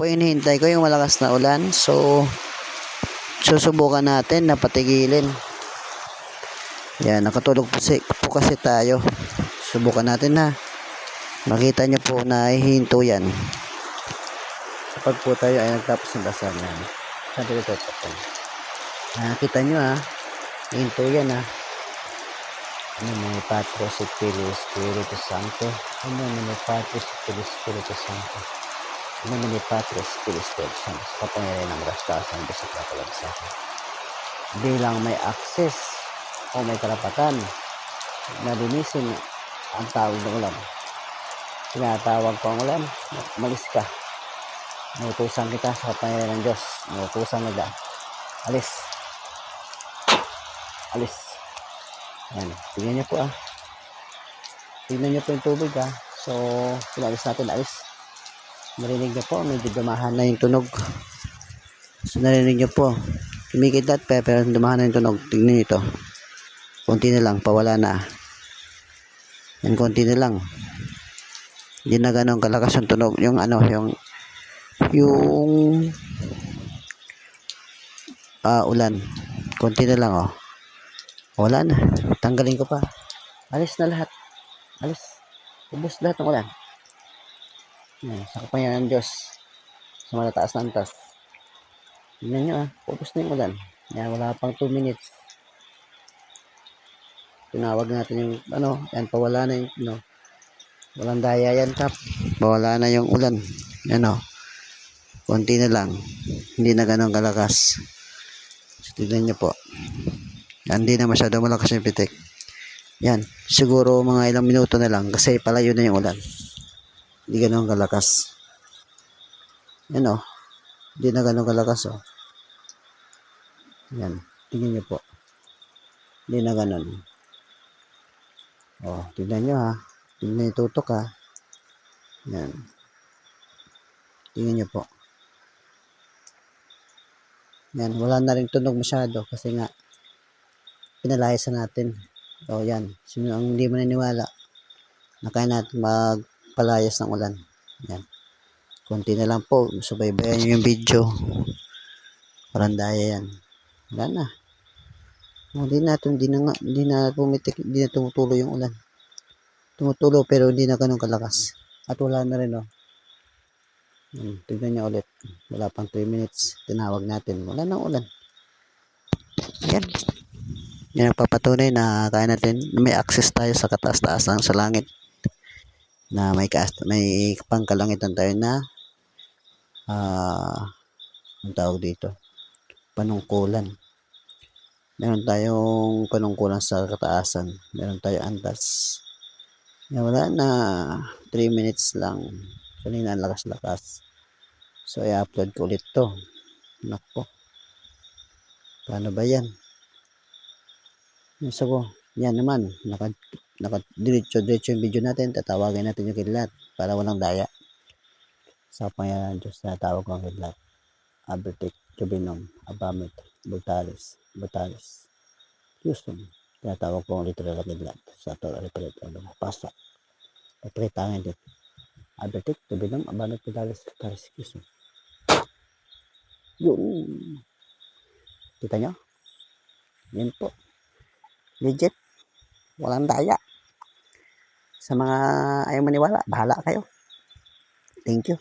po hinihintay ko yung malakas na ulan. So, susubukan natin na patigilin. Yan, nakatulog po kasi tayo. Subukan natin na. Makita nyo po na hihinto yan. Kapag po tayo ay nagtapos ng dasal yan. Sabi ko po. Nakita nyo hihinto yan Ano may Patros et Filii Spiritus Sancto. Ano may Patros et Filii Spiritus Sancto. Ano may Patros et Filii Spiritus Sancto. Sa kapangyarihan ng rastasan ng Diyos at kapalagsakan. Bilang may access o may karapatan na linisin ang tawag ng ulan. Tinatawag ko ang ulan, malis ka. Nautusan kita sa kapangyarihan ng Diyos. Nautusan nila. Alis. Alis. Yan. Tingnan nyo po Tingnan nyo po yung tubig So, pinalis natin, alis. Narinig nyo po, medyo dumahan na yung tunog. So, narinig nyo po. Kumikidlat pero dumahan na yung tunog. Tingnan nyo ito. Konti na lang, pawala na. Yan, konti na lang. Hindi na ganun kalakas yung tunog. Yung ulan. Konti na lang Wala na. Tanggalin ko pa. Alis na lahat. Alis. Ubus lahat ng ulan. Yan, sa kapangyarihan ng Diyos. Sa malataas na antas. Tignan nyo ubus na yung ulan. Yan, wala pang 2 minutes. Tinawag natin yung yan, pawala na yung walang daya yan, Kap. Pawala na yung ulan. Yan konti na lang. Hindi na ganun kalakas. So, tignan nyo po. Hindi na masyado malakas yung pitik. Yan. Siguro mga ilang minuto na lang kasi palayo na yung ulan. Hindi ganun kalakas. Yan Hindi na ganun kalakas Yan. Tingnan nyo po. Hindi na ganun. Tingnan nyo Tingnan nyo tutok Yan. Tingnan nyo po. Yan. Wala na rin tunog masyado kasi nga pinalayasan natin. Yan. Sino ang hindi maniniwala na kaya natin magpalayas ng ulan. Yan. Konti na lang po. Subaybayan nyo yung video. Parang daya yan. Wala na. Hindi na pumitik. Hindi na tumutulo yung ulan. Tumutulo pero hindi na ganun kalakas. At wala na rin tignan nyo ulit. Wala pang 3 minutes. Tinawag natin. Wala nang ulan. Yan. Yan ang papatunay na kaya natin, may access tayo sa kataas-taasan sa langit. Na may pangkalangitan tayo na ang tawag dito, panungkulan. Meron tayong panungkulan sa kataasan. Meron tayong antas. Wala na 3 minutes lang. Kanina ang lakas-lakas. So, i-upload ko ulit to. Nako. Paano ba yan? So, yan naman. Diretso yung video natin. Tatawagin natin yung kidlat para walang daya. Sa pangyayari ng Diyos, natawag ko ang kidlat. Abertic, Jubinum, Abamit, Butalis, Houston. Tinatawag ko ang literal na kidlat. Sa ito, pasa. Pagkalitangin dito. Abertic, Jubinum, Abamit, Butalis, Houston. Yun. Kita nyo? Yan po. Legit. Walang daya. Sa mga ayaw maniwala, bahala kayo. Thank you.